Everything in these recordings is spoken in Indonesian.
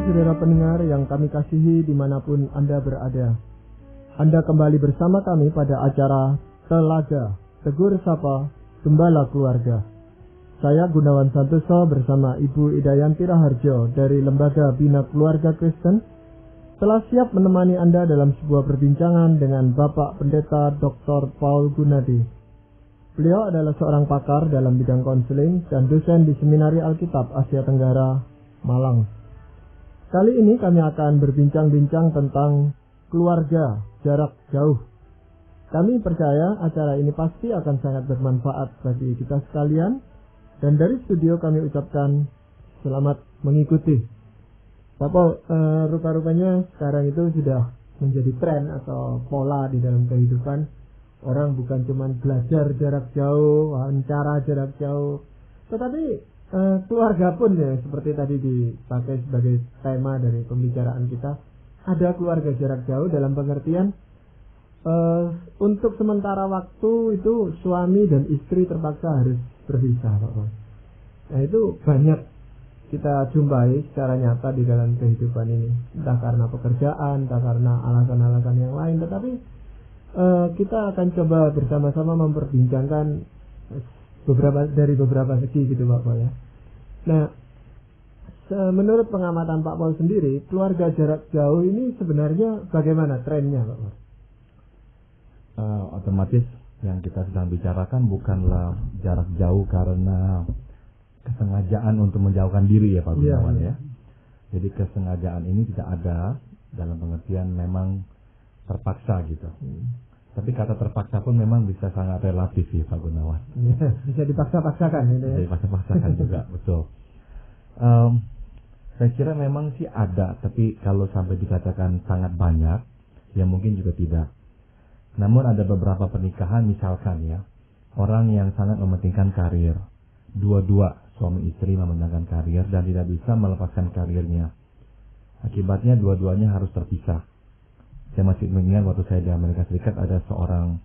saudara pendengar yang kami kasihi dimanapun Anda berada. Anda kembali bersama kami pada acara Telaga Tegur Sapa Gembala Keluarga. Saya Gunawan Santoso bersama Ibu Idayanti Raharjo dari Lembaga Bina Keluarga Kristen telah siap menemani Anda dalam sebuah perbincangan dengan Bapak Pendeta Dr. Paul Gunadi. Beliau adalah seorang pakar dalam bidang konseling dan dosen di Seminari Alkitab Asia Tenggara, Malang. Kali ini kami akan berbincang-bincang tentang keluarga jarak jauh. Kami percaya acara ini pasti akan sangat bermanfaat bagi kita sekalian, dan dari studio kami ucapkan selamat mengikuti. Bapak, rupa-rupanya sekarang itu sudah menjadi tren atau pola di dalam kehidupan. Orang bukan cuma belajar jarak jauh, wawancara jarak jauh, tetapi keluarga pun ya, seperti tadi dipakai sebagai tema dari pembicaraan kita. Ada keluarga jarak jauh dalam pengertian untuk sementara waktu itu suami dan istri terpaksa harus berpisah, Pak. Nah, itu banyak kita jumpai secara nyata di dalam kehidupan ini, entah karena pekerjaan, entah karena alasan-alasan yang lain. Tetapi kita akan coba bersama-sama memperbincangkan beberapa segi gitu, Pak Paul ya. Nah, menurut pengamatan Pak Paul sendiri, keluarga jarak jauh ini sebenarnya bagaimana trennya, Pak Paul? Otomatis yang kita sedang bicarakan bukanlah jarak jauh karena kesengajaan untuk menjauhkan diri ya Pak Gunawan ya. Jadi kesengajaan ini tidak ada dalam pengertian memang terpaksa gitu. Tapi kata terpaksa pun memang bisa sangat relatif ya Pak Gunawan. Bisa dipaksa-paksakan gitu ya. Bisa dipaksa-paksakan juga, betul. Saya kira memang sih ada, tapi kalau sampai dikatakan sangat banyak, ya mungkin juga tidak. Namun ada beberapa pernikahan misalkan ya, orang yang sangat mementingkan karir, dua-dua suami istri mementingkan karir dan tidak bisa melepaskan karirnya. Akibatnya dua-duanya harus terpisah. Saya masih mengingat waktu saya di Amerika Serikat ada seorang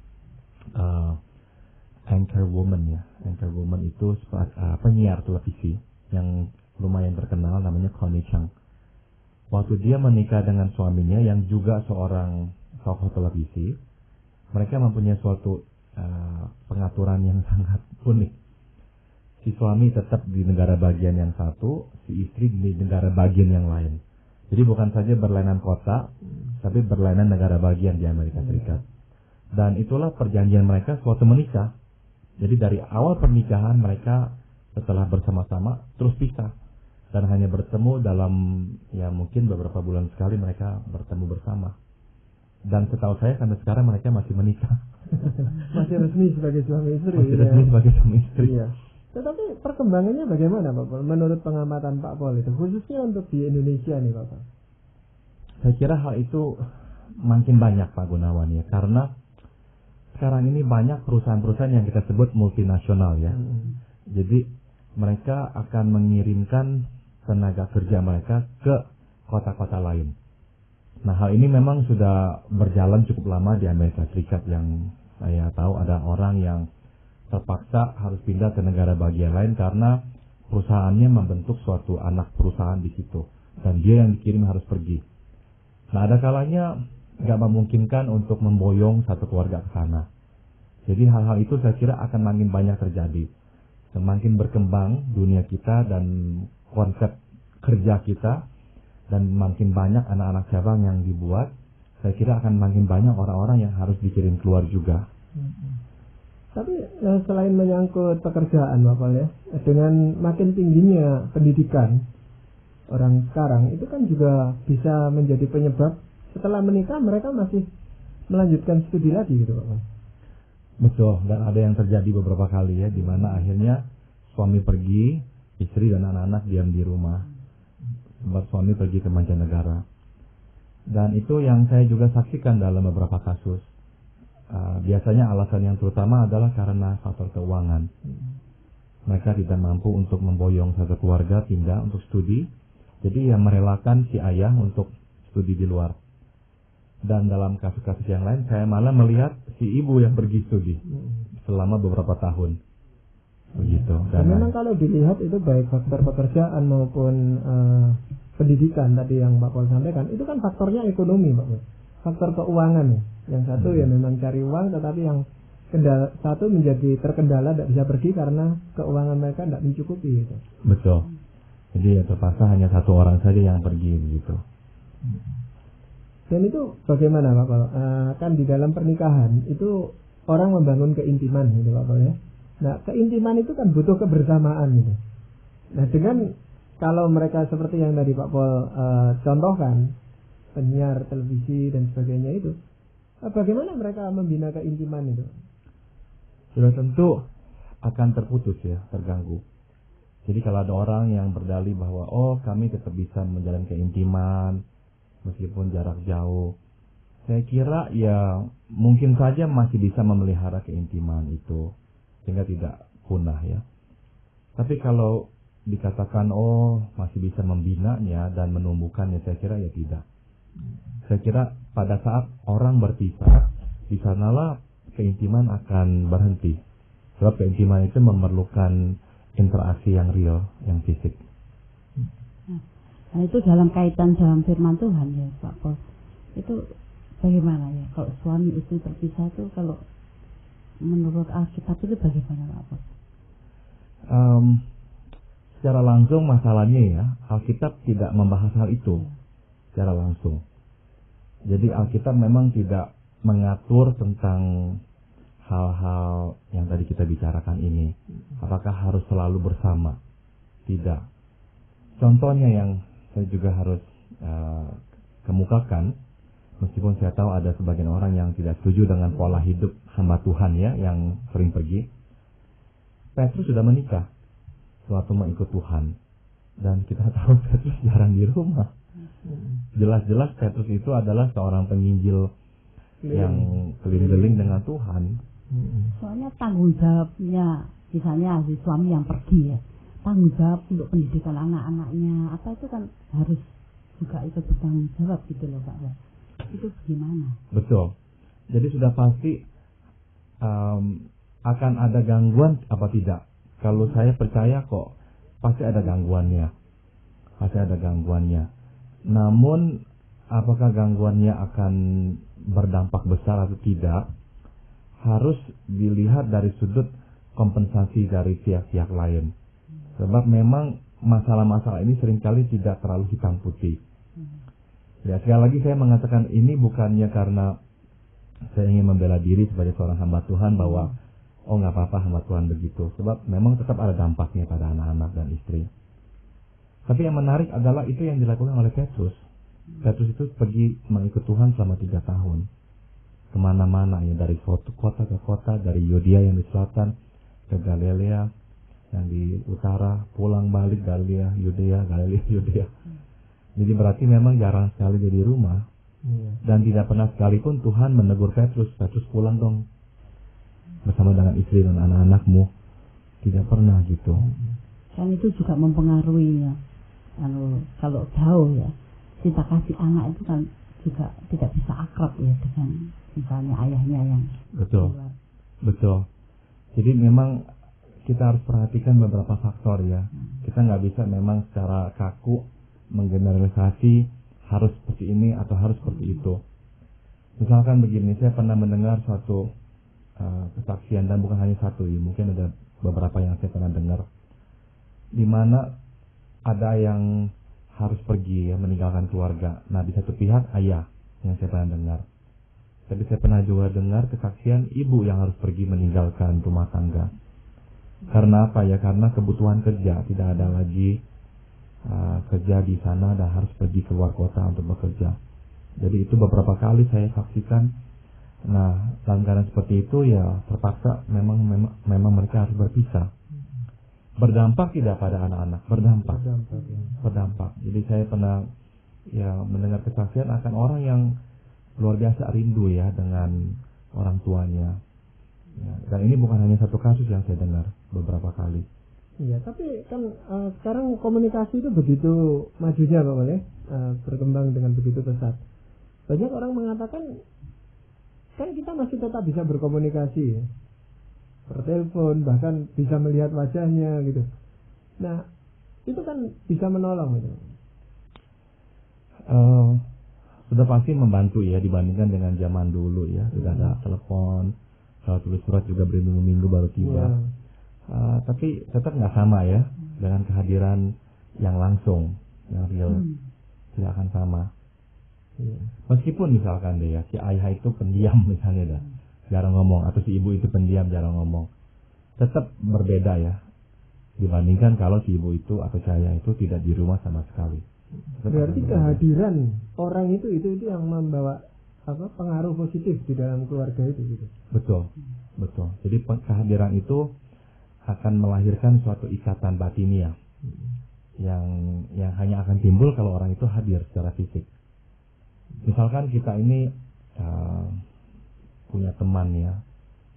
anchor woman ya. Anchor woman itu penyiar televisi yang lumayan terkenal, namanya Connie Chung. Waktu dia menikah dengan suaminya yang juga seorang tokoh televisi, mereka mempunyai suatu pengaturan yang sangat unik. Si suami tetap di negara bagian yang satu, si istri di negara bagian yang lain. Jadi bukan saja berlainan kota, tapi berlainan negara bagian di Amerika Serikat. Dan itulah perjanjian mereka waktu menikah. Jadi dari awal pernikahan mereka setelah bersama-sama terus pisah. Dan hanya bertemu dalam ya mungkin beberapa bulan sekali mereka bertemu bersama. Dan setahu saya sampai sekarang mereka masih menikah. Masih resmi sebagai suami istri. Masih resmi sebagai suami istri. Iya. Tetapi perkembangannya bagaimana Pak Paul? Menurut pengamatan Pak Paul itu, khususnya untuk di Indonesia nih Pak Paul. Saya kira hal itu makin banyak Pak Gunawan ya. Karena sekarang ini banyak perusahaan-perusahaan yang kita sebut multinasional ya. Jadi mereka akan mengirimkan tenaga kerja mereka ke kota-kota lain. Nah hal ini memang sudah berjalan cukup lama di Amerika Serikat, yang saya tahu ada orang yang terpaksa harus pindah ke negara bagian lain karena perusahaannya membentuk suatu anak perusahaan di situ dan dia yang dikirim harus pergi. Nah ada kalanya nggak memungkinkan untuk memboyong satu keluarga ke sana. Jadi hal-hal itu saya kira akan makin banyak terjadi. Semakin berkembang dunia kita dan konsep kerja kita, dan makin banyak anak-anak cabang yang dibuat, saya kira akan makin banyak orang-orang yang harus dikirim keluar juga. Tapi selain menyangkut pekerjaan Bapak ya, dengan makin tingginya pendidikan orang sekarang, itu kan juga bisa menjadi penyebab setelah menikah mereka masih melanjutkan studi lagi gitu Bapak. Betul, dan ada yang terjadi beberapa kali ya, di mana akhirnya suami pergi, istri dan anak-anak diam di rumah. Sebab suami pergi ke mancanegara. Dan itu yang saya juga saksikan dalam beberapa kasus. Biasanya alasan yang terutama adalah karena faktor keuangan. Mereka tidak mampu untuk memboyong satu keluarga pindah untuk studi, jadi yang merelakan si ayah untuk studi di luar. Dan dalam kasus-kasus yang lain saya malah melihat si ibu yang pergi studi selama beberapa tahun. Begitu. Dan memang kalau dilihat itu baik faktor pekerjaan maupun pendidikan tadi yang Pak Pol sampaikan, itu kan faktornya ekonomi, Pak Pol. Faktor keuangan ya. Yang satu ya memang cari uang, tetapi yang satu menjadi terkendala, tidak bisa pergi karena keuangan mereka tidak mencukupi gitu. Betul. Jadi ya terpaksa hanya satu orang saja yang pergi gitu. Dan itu bagaimana Pak Pol? Kan di dalam pernikahan itu orang membangun keintiman gitu Pak Pol ya. Nah keintiman itu kan butuh kebersamaan gitu. Nah dengan kalau mereka seperti yang tadi Pak Pol contohkan, penyiar televisi dan sebagainya itu, bagaimana mereka membina keintiman itu? Sudah tentu akan terputus ya, terganggu. Jadi kalau ada orang yang berdalih bahwa kami tetap bisa menjalin keintiman meskipun jarak jauh, saya kira ya mungkin saja masih bisa memelihara keintiman itu sehingga tidak punah ya. Tapi kalau dikatakan masih bisa membinanya dan menumbuhkannya, saya kira ya tidak. Saya kira pada saat orang berpisah, di sanalah keintiman akan berhenti. Sebab keintiman itu memerlukan interaksi yang real, yang fisik. Nah itu dalam kaitan dalam firman Tuhan ya Pak Pol. Itu bagaimana ya kalau suami istri terpisah itu, kalau menurut Alkitab itu bagaimana Pak Pol? Secara langsung masalahnya ya, Alkitab tidak membahas hal itu secara langsung. Jadi Alkitab memang tidak mengatur tentang hal-hal yang tadi kita bicarakan ini. Apakah harus selalu bersama? Tidak. Contohnya yang saya juga harus kemukakan, meskipun saya tahu ada sebagian orang yang tidak setuju dengan pola hidup hamba Tuhan ya, yang sering pergi. Petrus sudah menikah sewaktu mengikut Tuhan, dan kita tahu Petrus jarang di rumah. Jelas-jelas Petrus itu adalah seorang penginjil yang keliling-keliling dengan Tuhan. Soalnya tanggung jawabnya, misalnya si suami yang pergi ya, tanggung jawab untuk pendidikan anak-anaknya, apa itu kan harus juga ikut bertanggung jawab gitu loh Pak. Itu gimana? Betul. Jadi sudah pasti akan ada gangguan apa tidak? Kalau saya percaya kok pasti ada gangguannya. Pasti ada gangguannya. Namun apakah gangguannya akan berdampak besar atau tidak, harus dilihat dari sudut kompensasi dari pihak-pihak lain. Sebab memang masalah-masalah ini seringkali tidak terlalu hitam putih. Ya, sekali lagi saya mengatakan ini bukannya karena saya ingin membela diri sebagai seorang hamba Tuhan bahwa nggak apa-apa hamba Tuhan begitu. Sebab memang tetap ada dampaknya pada anak-anak dan istri. Tapi yang menarik adalah itu yang dilakukan oleh Petrus. Petrus itu pergi mengikut Tuhan selama 3 tahun. Kemana-mana ya, dari suatu kota ke kota, dari Yudea yang di selatan ke Galilea yang di utara, pulang balik Galilea, Yudea, Galilea, Yudea. Jadi berarti memang jarang sekali dia di rumah. Dan tidak pernah sekalipun Tuhan menegur Petrus pulang dong bersama dengan istri dan anak-anakmu. Tidak pernah gitu. Kan itu juga mempengaruhi ya. Kalau jauh ya, cinta kasih anak itu kan juga tidak bisa akrab ya dengan misalnya ayahnya yang betul keluar. Betul. Jadi memang kita harus perhatikan beberapa faktor ya. Kita nggak bisa memang secara kaku menggeneralisasi harus seperti ini atau harus seperti itu. Misalkan begini, saya pernah mendengar suatu kesaksian, dan bukan hanya satu ya, mungkin ada beberapa yang saya pernah dengar, di mana ada yang harus pergi ya, meninggalkan keluarga. Nah di satu pihak ayah yang saya pernah dengar. Tapi saya pernah juga dengar kesaksian ibu yang harus pergi meninggalkan rumah tangga. Karena apa ya? Karena kebutuhan kerja, tidak ada lagi kerja di sana dan harus pergi keluar kota untuk bekerja. Jadi itu beberapa kali saya saksikan. Nah dalam keadaan seperti itu ya terpaksa memang mereka harus berpisah. Berdampak tidak pada anak-anak? Berdampak. Jadi saya pernah ya mendengar kesaksian akan orang yang luar biasa rindu ya dengan orang tuanya. Ya, dan ini bukan hanya satu kasus yang saya dengar, beberapa kali. Iya, tapi kan sekarang komunikasi itu begitu majunya Pak Wale, berkembang dengan begitu pesat. Banyak orang mengatakan kan kita masih tetap bisa berkomunikasi ya. Bertelepon, bahkan bisa melihat wajahnya gitu. Nah, itu kan bisa menolong gitu. Sudah pasti membantu ya dibandingkan dengan zaman dulu ya. Sudah ada telepon, kalau tulis surat juga berminggu-minggu baru tiba. Tapi tetap nggak sama ya dengan kehadiran yang langsung, yang real. Tidak akan sama. Meskipun misalkan deh ya, si ayah itu pendiam misalnya dah, jarang ngomong, atau si ibu itu pendiam jarang ngomong, tetap berbeda ya dibandingkan kalau si ibu itu atau si ayah itu tidak di rumah sama sekali. Berarti kehadiran orang itu yang membawa pengaruh positif di dalam keluarga itu gitu. Betul. Jadi kehadiran itu akan melahirkan suatu ikatan batiniah yang hanya akan timbul kalau orang itu hadir secara fisik. Misalkan kita ini punya teman ya,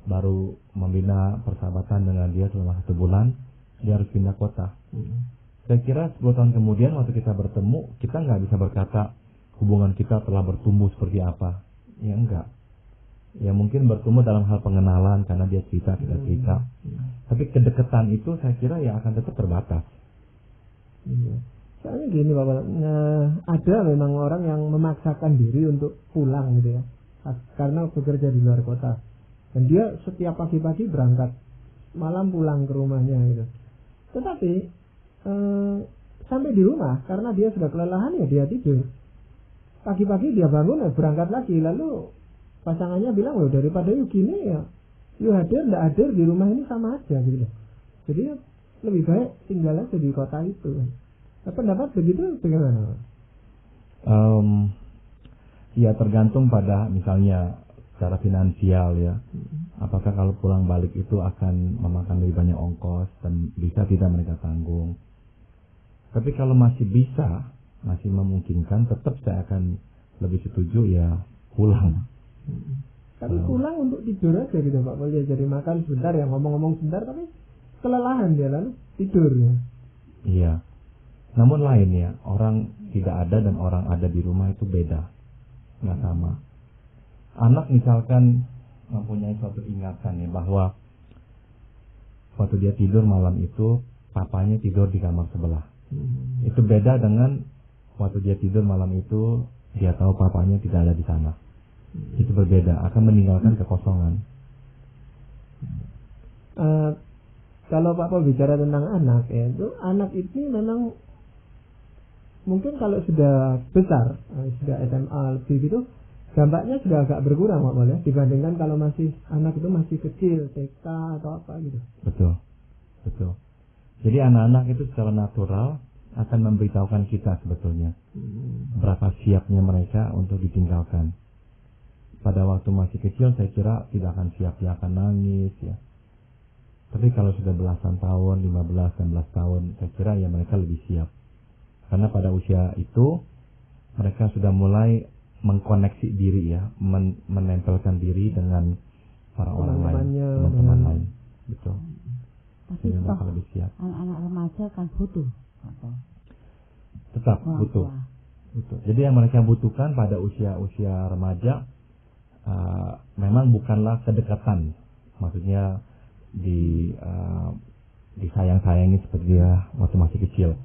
baru membina persahabatan dengan dia selama 1 bulan, dia harus pindah kota. Saya kira 10 tahun kemudian waktu kita bertemu, kita nggak bisa berkata hubungan kita telah bertumbuh seperti apa. Ya enggak. Ya mungkin bertumbuh dalam hal pengenalan karena dia cerita, kita cerita. Tapi kedekatan itu saya kira ya akan tetap terbatas. Soalnya gini Bapak, ada memang orang yang memaksakan diri untuk pulang gitu ya, karena bekerja di luar kota. Dan dia setiap pagi-pagi berangkat, malam pulang ke rumahnya gitu. Tetapi sampai di rumah karena dia sudah kelelahan ya dia tidur. Pagi-pagi dia bangun ya berangkat lagi, lalu pasangannya bilang, "Wah, daripada yuk gini ya, yuk hadir enggak hadir di rumah ini sama aja gitu." Jadi lebih baik tinggal aja di kota itu. Pendapat begitu bagaimana? Ya tergantung pada misalnya secara finansial ya. Apakah kalau pulang balik itu akan memakan lebih banyak ongkos dan bisa tidak mereka tanggung. Tapi kalau masih bisa, masih memungkinkan, tetap saya akan lebih setuju ya pulang. Tapi pulang untuk tidur aja gitu Pak. Boleh jadi makan sebentar ya, ngomong-ngomong sebentar, tapi kelelahan dia lalu tidur ya. Iya. Namun lain ya, orang tidak ada dan orang ada di rumah itu beda, nggak sama. Anak misalkan mempunyai suatu ingatan ya bahwa waktu dia tidur malam itu papanya tidur di kamar sebelah. Itu beda dengan waktu dia tidur malam itu dia tahu papanya tidak ada di sana. Itu berbeda, akan meninggalkan kekosongan. Kalau Pak Paul bicara tentang anak ya, itu anak ini memang mungkin kalau sudah besar, sudah SMA lebih gitu, dampaknya sudah agak berkurang Pak Paul ya, dibandingkan kalau anak itu masih kecil, TK atau apa gitu. Betul. Jadi anak-anak itu secara natural akan memberitahukan kita sebetulnya berapa siapnya mereka untuk ditinggalkan. Pada waktu masih kecil saya kira tidak akan siap, dia akan nangis ya. Tapi kalau sudah belasan tahun, 15, 16 tahun, saya kira ya mereka lebih siap. Karena pada usia itu mereka sudah mulai mengkoneksi diri ya, menempelkan diri dengan para orang lain, teman-teman lain. Betul. Tapi toh lebih siap. Anak-anak remaja kan butuh apa? Tetap butuh. Jadi yang mereka butuhkan pada usia remaja memang bukanlah kedekatan, maksudnya disayang-sayangi seperti dia waktu masih kecil.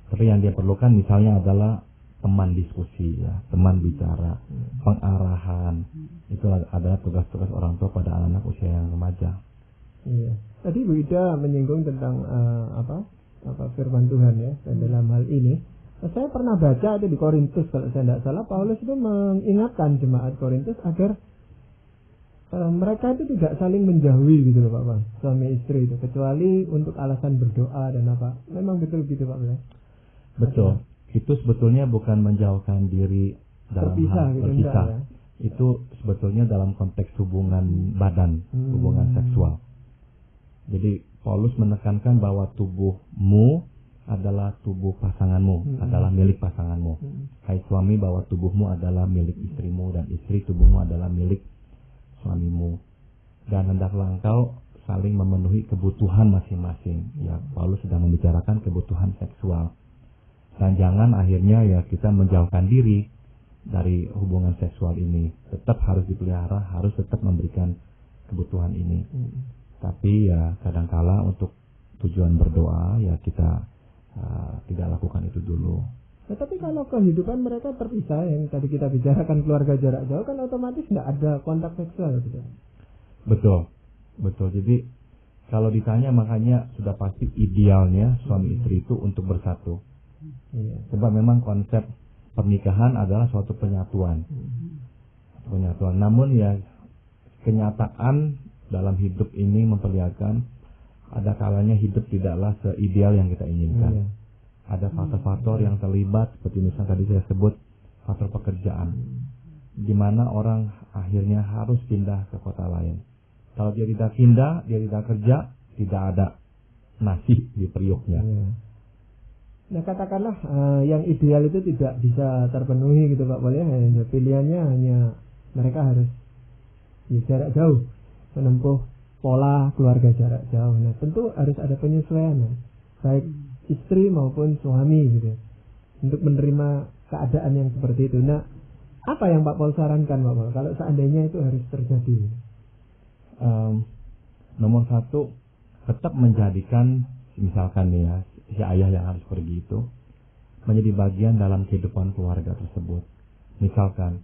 Tapi yang dia perlukan misalnya adalah teman diskusi ya, teman bicara, pengarahan. Itu adalah tugas-tugas orang tua pada anak-anak usia yang remaja. Iya. Tadi Bu Ida menyinggung tentang firman Tuhan ya, dan dalam hal ini saya pernah baca ada di Korintus kalau saya tidak salah, Paulus itu mengingatkan jemaat Korintus agar mereka itu tidak saling menjauhi gitu loh Pak, suami istri itu, kecuali untuk alasan berdoa dan apa. Memang betul gitu Pak. Betul. Itu sebetulnya bukan menjauhkan diri dalam hal berpisah. Ya? Itu sebetulnya dalam konteks hubungan badan, hubungan seksual. Jadi Paulus menekankan bahwa tubuhmu adalah tubuh pasanganmu, adalah milik pasanganmu. Hai suami, bahwa tubuhmu adalah milik istrimu, dan istri, tubuhmu adalah milik suamimu. Dan hendaklah engkau saling memenuhi kebutuhan masing-masing. Ya, Paulus sedang membicarakan kebutuhan seksual. Dan jangan akhirnya ya kita menjauhkan diri dari hubungan seksual ini. Tetap harus dipelihara, harus tetap memberikan kebutuhan ini. Tapi ya kadangkala untuk tujuan berdoa ya kita tidak lakukan itu dulu. Nah, tapi kalau kehidupan mereka terpisah, yang tadi kita bicarakan keluarga jarak jauh, kan otomatis nggak ada kontak seksual gitu. Betul, betul. Jadi kalau ditanya, makanya sudah pasti idealnya suami istri itu untuk bersatu. Iya. Sebab memang konsep pernikahan adalah suatu penyatuan. Penyatuan. Namun ya kenyataan dalam hidup ini memperlihatkan ada kalanya hidup tidaklah seideal yang kita inginkan. Iya. Ada faktor-faktor yang terlibat, seperti misalnya tadi saya sebut faktor pekerjaan, di mana orang akhirnya harus pindah ke kota lain. Kalau dia tidak pindah, dia tidak kerja, tidak ada nasi di periuknya. Iya. Nah, katakanlah yang ideal itu tidak bisa terpenuhi gitu Pak Pol, ya. Pilihannya hanya mereka harus jarak jauh, menempuh pola keluarga jarak jauh. Nah, tentu harus ada penyesuaian, baik istri maupun suami gitu, untuk menerima keadaan yang seperti itu. Nah, apa yang Pak Pol sarankan Pak Pol kalau seandainya itu harus terjadi? Nomor satu, tetap menjadikan misalkan ya si ayah yang harus pergi itu menjadi bagian dalam kehidupan keluarga tersebut. Misalkan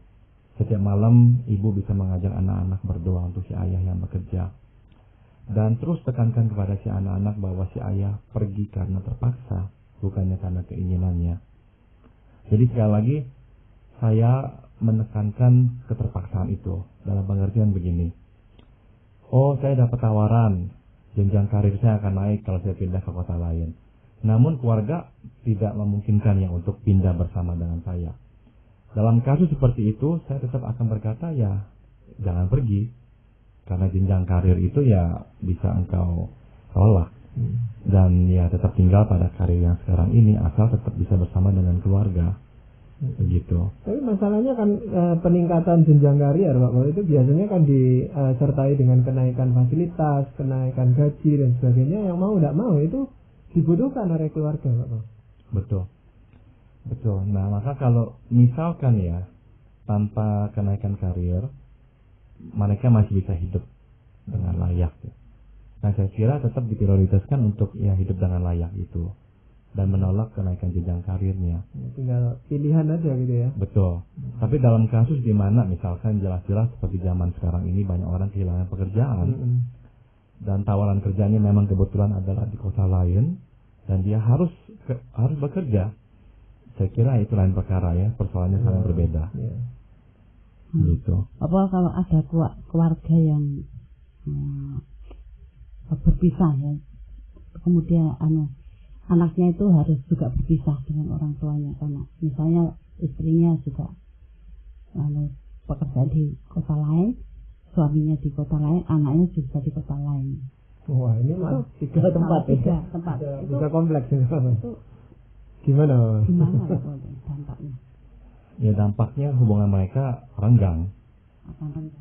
setiap malam ibu bisa mengajak anak-anak berdoa untuk si ayah yang bekerja, dan terus tekankan kepada si anak-anak bahwa si ayah pergi karena terpaksa, bukannya karena keinginannya. Jadi sekali lagi saya menekankan keterpaksaan itu dalam pengertian begini. Oh, saya dapat tawaran, jenjang karir saya akan naik kalau saya pindah ke kota lain. Namun keluarga tidak memungkinkannya untuk pindah bersama dengan saya. Dalam kasus seperti itu, saya tetap akan berkata ya jangan pergi. Karena jenjang karir itu ya bisa engkau tolak. Dan ya tetap tinggal pada karir yang sekarang ini, asal tetap bisa bersama dengan keluarga. Begitu. Tapi masalahnya kan peningkatan jenjang karir Pak Pol itu biasanya kan disertai dengan kenaikan fasilitas, kenaikan gaji dan sebagainya, yang mau tidak mau itu dibutuhkan oleh keluarga Pak Pol. Betul. Betul. Nah, maka kalau misalkan ya tanpa kenaikan karir mereka masih bisa hidup dengan layak. Nah, saya kira tetap diprioritaskan untuk ya hidup dengan layak itu dan menolak kenaikan jenjang karirnya. Tinggal pilihan aja gitu ya. Betul. Tapi dalam kasus di mana misalkan jelas-jelas seperti zaman sekarang ini banyak orang kehilangan pekerjaan dan tawaran kerjanya memang kebetulan adalah di kota lain dan dia harus bekerja, saya kira itu lain perkara ya, persoalannya sangat berbeda. Gitu. Apa kalau ada keluarga yang berpisah ya, kemudian anaknya itu harus juga berpisah dengan orang tuanya, karena misalnya istrinya juga bekerja di kota lain, suaminya di kota lain, anaknya juga di kota lain. Wah, ini mah tiga tempat ya. Tempat. Bisa kompleks ini. Itu Gimana ya dampaknya? Ya dampaknya hubungan mereka renggang.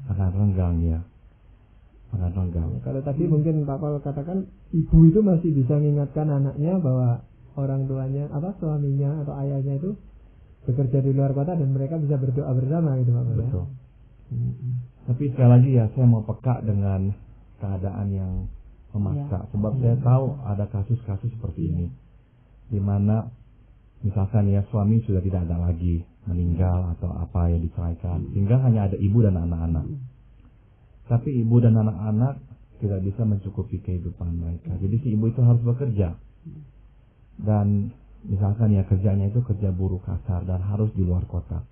Akan renggang ya. Akan renggang. Kalau tadi mungkin Pak Pol katakan ibu itu masih bisa mengingatkan anaknya bahwa orang tuanya, suaminya atau ayahnya itu bekerja di luar kota dan mereka bisa berdoa bersama gitu Pak Pol. Betul. Tapi sekali lagi ya saya mau peka dengan keadaan yang memaksa. Sebab saya tahu ada kasus-kasus seperti ini, di mana misalkan ya suami sudah tidak ada lagi, meninggal atau apa yang diceraikan, sehingga hanya ada ibu dan anak-anak. Tapi ibu dan anak-anak tidak bisa mencukupi kehidupan mereka. Jadi si ibu itu harus bekerja. Dan misalkan ya kerjanya itu kerja buruh kasar dan harus di luar kota.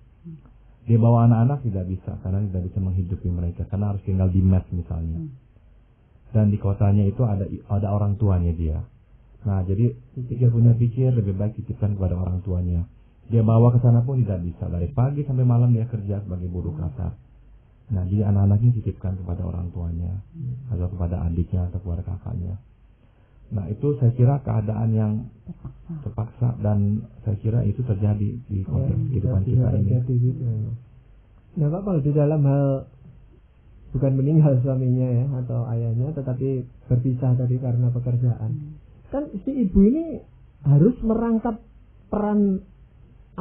Dia bawa anak-anak tidak bisa, karena tidak bisa menghidupi mereka, karena harus tinggal di mes misalnya. Dan di kotanya itu ada orang tuanya dia. Nah, jadi pikir lebih baik titipkan kepada orang tuanya. Dia bawa ke sana pun tidak bisa. Dari pagi sampai malam dia kerja sebagai buruh kasar. Nah, jadi anak-anaknya titipkan kepada orang tuanya, atau kepada adiknya atau kepada kakaknya. Nah, itu saya kira keadaan yang terpaksa, dan saya kira itu terjadi di konteks kehidupan kita ini. Nah, Pak Pol, di dalam hal bukan meninggal suaminya ya atau ayahnya, tetapi berpisah tadi karena pekerjaan. Kan si ibu ini harus merangkap peran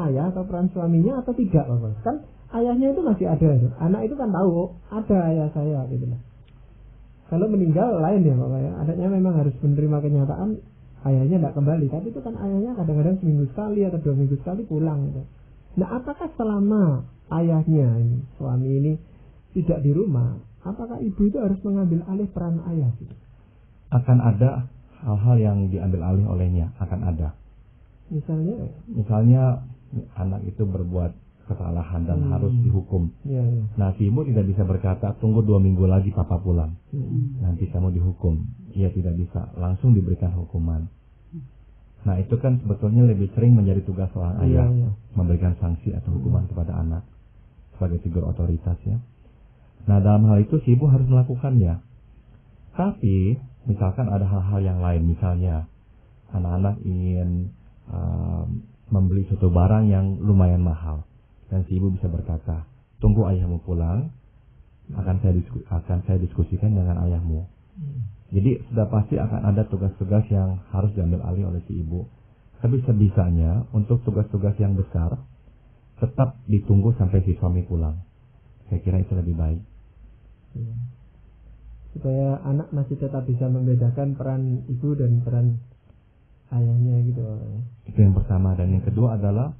ayah atau peran suaminya atau tidak, Pak Pol? Kan ayahnya itu masih ada, anak itu kan tahu ada ayah saya gitu lah. Kalau meninggal lain ya Pak ya, anaknya memang harus menerima kenyataan ayahnya tidak kembali, tapi itu kan ayahnya kadang-kadang seminggu sekali atau 2 minggu sekali pulang gitu. Nah, apakah selama ayahnya ini, suami ini tidak di rumah, apakah ibu itu harus mengambil alih peran ayah gitu? Akan ada hal-hal yang diambil alih olehnya, akan ada. Misalnya anak itu berbuat kesalahan dan harus dihukum. Ya. Nah, si ibu tidak bisa berkata, tunggu 2 minggu lagi papa pulang, nanti kamu dihukum. Ia tidak bisa, langsung diberikan hukuman. Nah, itu kan sebetulnya lebih sering menjadi tugas seorang ayah, memberikan sanksi atau hukuman kepada anak sebagai figur otoritas ya. Nah, dalam hal itu si ibu harus melakukannya. Tapi misalkan ada hal-hal yang lain, misalnya anak-anak ingin membeli suatu barang yang lumayan mahal, dan si ibu bisa berkata, tunggu ayahmu pulang, akan saya diskusikan dengan ayahmu. Jadi sudah pasti akan ada tugas-tugas yang harus diambil alih oleh si ibu. Tapi sebisanya untuk tugas-tugas yang besar tetap ditunggu sampai si suami pulang. Saya kira itu lebih baik. Supaya anak masih tetap bisa membedakan peran ibu dan peran ayahnya gitu. Itu yang pertama. Dan yang kedua adalah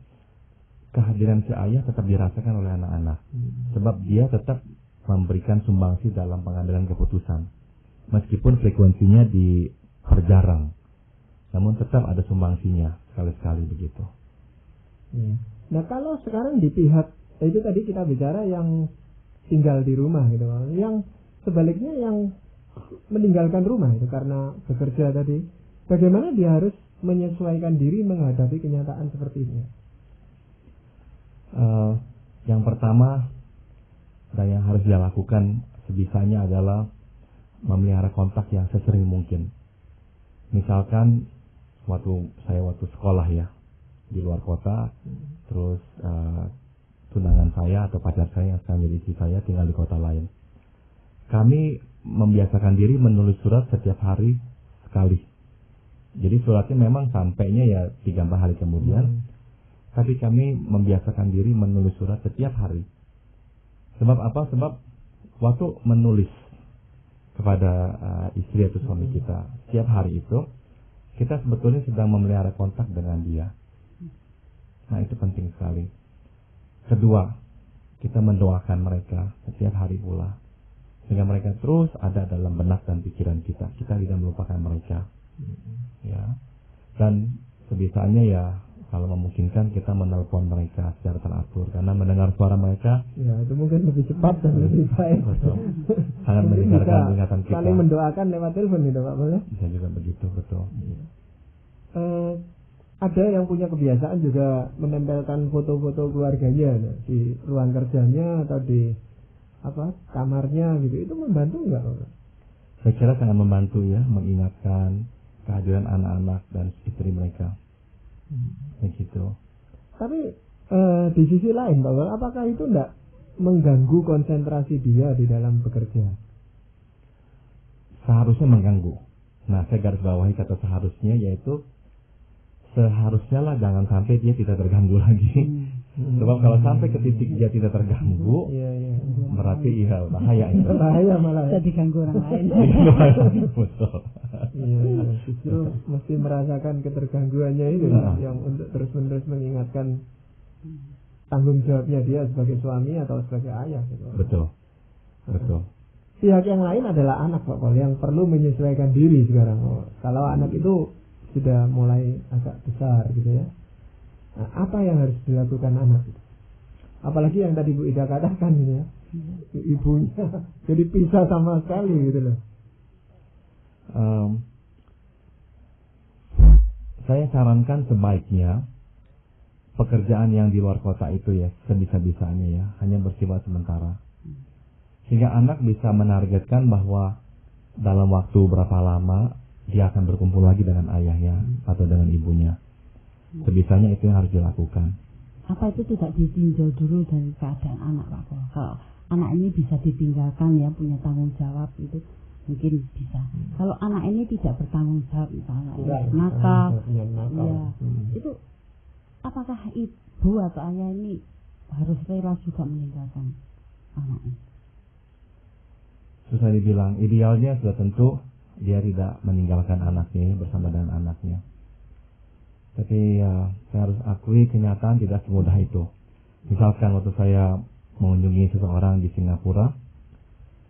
kehadiran si ayah tetap dirasakan oleh anak-anak. Sebab dia tetap memberikan sumbangsi dalam pengambilan keputusan. Meskipun frekuensinya diperjarang, namun tetap ada sumbangsinya sekali-sekali begitu. Nah, kalau sekarang di pihak itu tadi kita bicara yang tinggal di rumah gitu, yang sebaliknya yang meninggalkan rumah itu karena bekerja tadi, bagaimana dia harus menyesuaikan diri menghadapi kenyataan seperti ini? Yang pertama dan yang harus dia lakukan sebisanya adalah memelihara kontak yang sesering mungkin. Misalkan waktu sekolah ya di luar kota, terus tunangan saya atau pacar saya yang sekarang jadi istri saya tinggal di kota lain. Kami membiasakan diri menulis surat setiap hari sekali. Jadi suratnya memang sampainya ya 3-4 hari kemudian, tapi kami membiasakan diri menulis surat setiap hari. Sebab apa? Sebab waktu menulis kepada istri atau suami kita setiap hari itu, kita sebetulnya sedang memelihara kontak dengan dia. Nah, itu penting sekali. Kedua, kita mendoakan mereka setiap hari pula, sehingga mereka terus ada dalam benak dan pikiran kita. Kita tidak melupakan mereka. Ya. Dan sebisanya ya, kalau memungkinkan kita menelpon mereka secara teratur, karena mendengar suara mereka ya itu mungkin lebih cepat dan lebih baik. Betul. Sangat mendengarkan ingatan kita. Saling mendoakan lewat telepon gitu Pak, boleh? Bisa juga begitu, betul. Ada yang punya kebiasaan juga menempelkan foto-foto keluarganya di ruang kerjanya atau di kamarnya gitu. Itu membantu nggak Pak? Saya kira sangat membantu ya, mengingatkan kehadiran anak-anak dan istri mereka. Begitu. Tapi di sisi lain Pak, apakah itu tidak mengganggu konsentrasi dia di dalam bekerja? Seharusnya mengganggu. Nah, saya garis bawahi kata seharusnya, yaitu seharusnya lah jangan sampai dia tidak terganggu lagi. Sebab kalau sampai ke titik dia tidak terganggu, berarti iya bahaya itu. Bahaya malah. Jadi ganggu orang lain. Betul. Justru mesti merasakan ketergangguannya itu yang untuk terus-menerus mengingatkan tanggung jawabnya dia sebagai suami atau sebagai ayah gitu. Betul. Pihak yang lain adalah anak Pak Pol yang perlu menyesuaikan diri sekarang. Kalau anak itu sudah mulai agak besar gitu ya. Nah, apa yang harus dilakukan anak? Apalagi yang tadi Bu Ida katakan gitu ya. Ibunya jadi pisah sama sekali gitu loh. Saya sarankan sebaiknya pekerjaan yang di luar kota itu ya sebisa-bisanya ya hanya bersifat sementara, sehingga anak bisa menargetkan bahwa dalam waktu berapa lama dia akan berkumpul lagi dengan ayahnya atau dengan ibunya. Sebisanya itu yang harus dilakukan. Apa itu tidak ditinjau dulu dari keadaan anak Pak? Kalau anak ini bisa ditinggalkan ya, punya tanggung jawab itu mungkin bisa. Kalau anak ini tidak bertanggung jawab, misalnya nakal, itu apakah ibu atau ayah ini harus rela juga meninggalkan anaknya? Susah dibilang. Idealnya sudah tentu dia tidak meninggalkan anaknya bersama dengan anaknya. Tapi ya, saya harus akui kenyataan tidak semudah itu. Misalkan waktu saya mengunjungi seseorang di Singapura,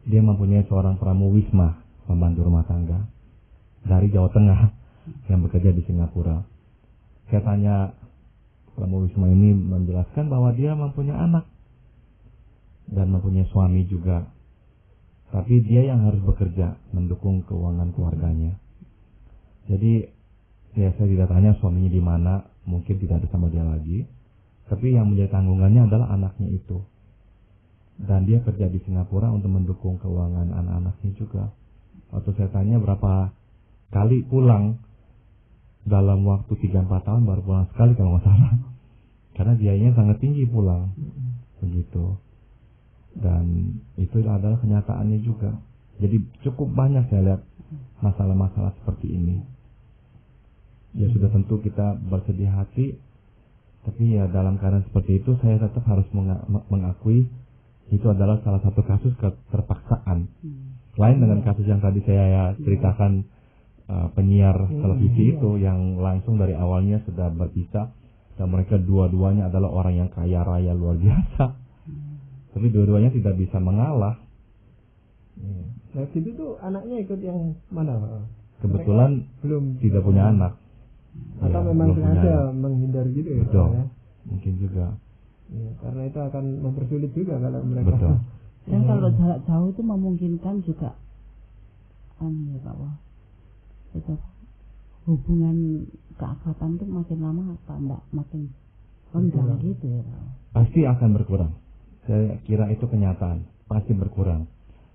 dia mempunyai seorang pramuwisma, pembantu rumah tangga dari Jawa Tengah yang bekerja di Singapura. Saya tanya, pramuwisma ini menjelaskan bahwa dia mempunyai anak dan mempunyai suami juga. Tapi dia yang harus bekerja mendukung keuangan keluarganya. Jadi ya, saya tidak tanya suaminya di mana, mungkin tidak ada sama dia lagi. Tapi yang menjadi tanggungannya adalah anaknya itu. Dan dia kerja di Singapura untuk mendukung keuangan anak-anaknya juga. Waktu saya tanya berapa kali pulang, dalam waktu 3-4 tahun baru pulang sekali kalau nggak salah. Karena biayanya sangat tinggi pulang. Begitu. Dan itu adalah kenyataannya juga. Jadi cukup banyak saya lihat masalah-masalah seperti ini. Ya sudah tentu kita bersedih hati, tapi ya dalam keadaan seperti itu saya tetap harus mengakui itu adalah salah satu kasus keterpaksaan. Lain dengan kasus yang tadi saya ceritakan, penyiar televisi itu yang langsung dari awalnya sudah berpisah dan mereka dua-duanya adalah orang yang kaya raya luar biasa. Tapi dua-duanya tidak bisa mengalah. Nah, itu tuh anaknya ikut yang mana, Pak? Kebetulan belum tidak punya anak. Atau Ya, memang belum punya sengaja anak. menghindar gitu ya? Betul. Ya? Mungkin juga. Ya, karena itu akan mempersulit juga kalau mereka. Betul. Dan kalau jarak jauh itu memungkinkan juga ya Pak Wah, itu hubungan keakraban itu makin lama apa enggak makin renggang gitu ya Pak? Pasti akan berkurang. Saya kira itu kenyataan, pasti berkurang.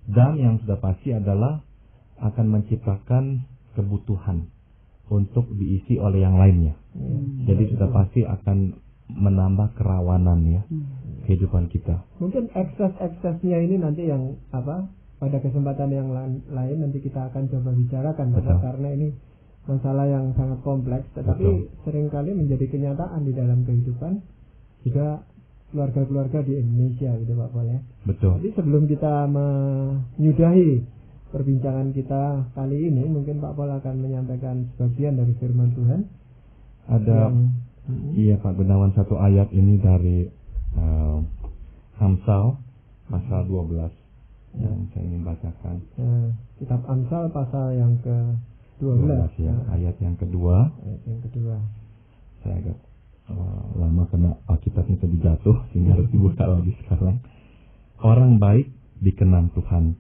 Dan yang sudah pasti adalah akan menciptakan kebutuhan untuk diisi oleh yang lainnya. Jadi sudah pasti akan menambah kerawanan ya kehidupan kita. Mungkin ekses-eksesnya ini nanti yang pada kesempatan yang lain nanti kita akan coba bicarakan, Bapak, karena ini masalah yang sangat kompleks, tetapi seringkali menjadi kenyataan di dalam kehidupan juga keluarga-keluarga di Indonesia gitu Pak Pol ya. Betul. Jadi sebelum kita menyudahi perbincangan kita kali ini, mungkin Pak Pol akan menyampaikan sebagian dari firman Tuhan. Ada iya Pak Gunawan, satu ayat ini dari Amsal pasal 12 yang saya ingin bacakan. Kitab Amsal pasal yang ke-12 ya, ayat yang kedua. Ayat yang kedua. Saya agak lama karena Alkitabnya tadi jatuh sehingga harus dibuka lagi sekarang. Orang baik dikenang Tuhan,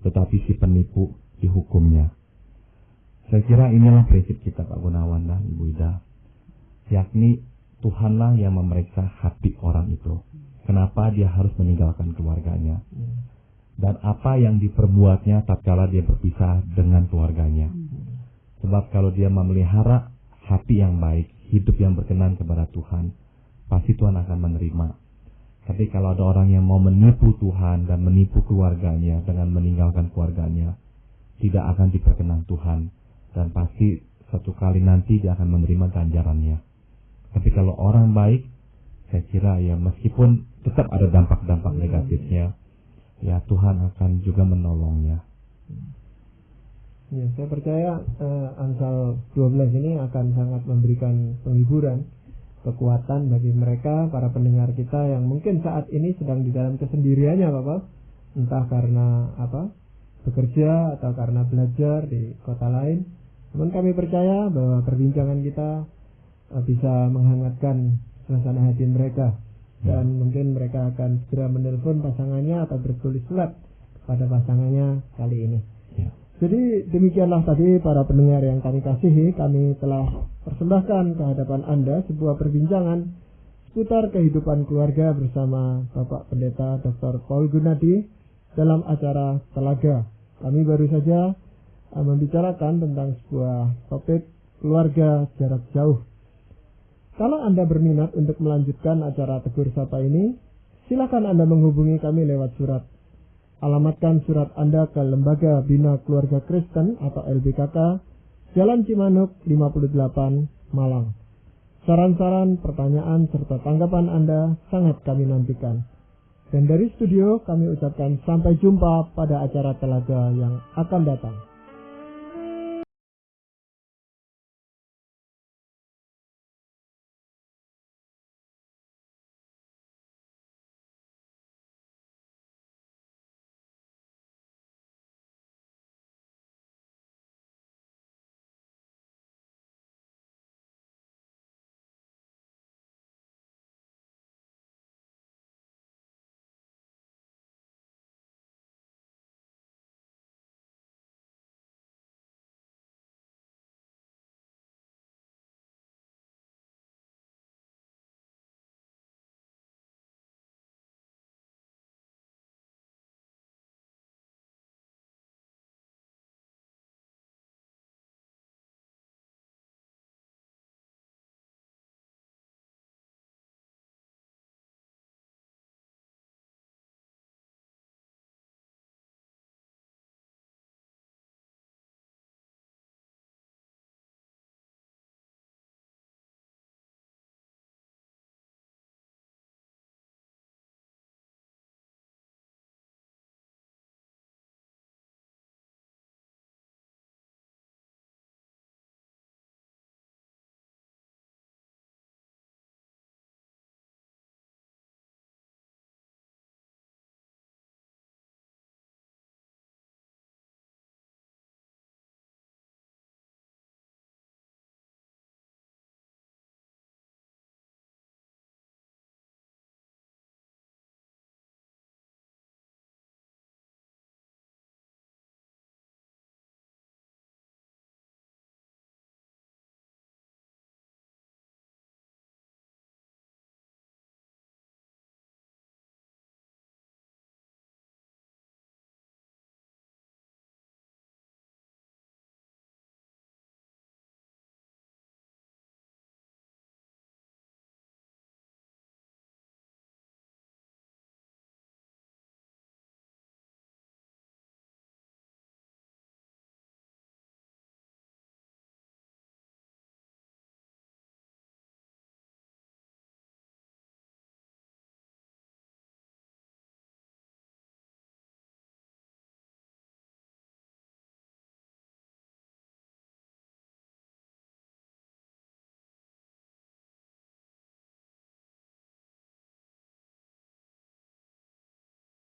tetapi si penipu dihukumnya. Saya kira inilah prinsip kita Pak Gunawan dan Ibu Ida, yakni Tuhanlah yang memeriksa hati orang itu. Kenapa dia harus meninggalkan keluarganya, dan apa yang diperbuatnya tatkala dia berpisah dengan keluarganya. Sebab kalau dia memelihara hati yang baik, hidup yang berkenan kepada Tuhan, pasti Tuhan akan menerima. Tapi kalau ada orang yang mau menipu Tuhan dan menipu keluarganya dengan meninggalkan keluarganya, tidak akan diperkenan Tuhan, dan pasti suatu kali nanti dia akan menerima ganjarannya. Tapi kalau orang baik, saya kira ya meskipun tetap ada dampak-dampak negatifnya, ya Tuhan akan juga menolongnya. Ya, saya percaya Amsal 12 ini akan sangat memberikan penghiburan, kekuatan bagi mereka, para pendengar kita yang mungkin saat ini sedang di dalam kesendiriannya Bapak, entah karena bekerja atau karena belajar di kota lain. Namun kami percaya bahwa perbincangan kita bisa menghangatkan suasana hati mereka, dan mungkin mereka akan segera menelpon pasangannya atau bertulis surat pada pasangannya kali ini. Jadi demikianlah tadi para pendengar yang kami kasihi, kami telah persembahkan ke hadapan Anda sebuah perbincangan seputar kehidupan keluarga bersama Bapak Pendeta Dr. Paul Gunadi dalam acara Telaga. Kami baru saja membicarakan tentang sebuah topik keluarga jarak jauh. Kalau Anda berminat untuk melanjutkan acara Tegur Sapa ini, silakan Anda menghubungi kami lewat surat. Alamatkan surat Anda ke Lembaga Bina Keluarga Kristen atau LBKK, Jalan Cimanuk 58, Malang. Saran-saran, pertanyaan, serta tanggapan Anda sangat kami nantikan. Dan dari studio kami ucapkan sampai jumpa pada acara Telaga yang akan datang.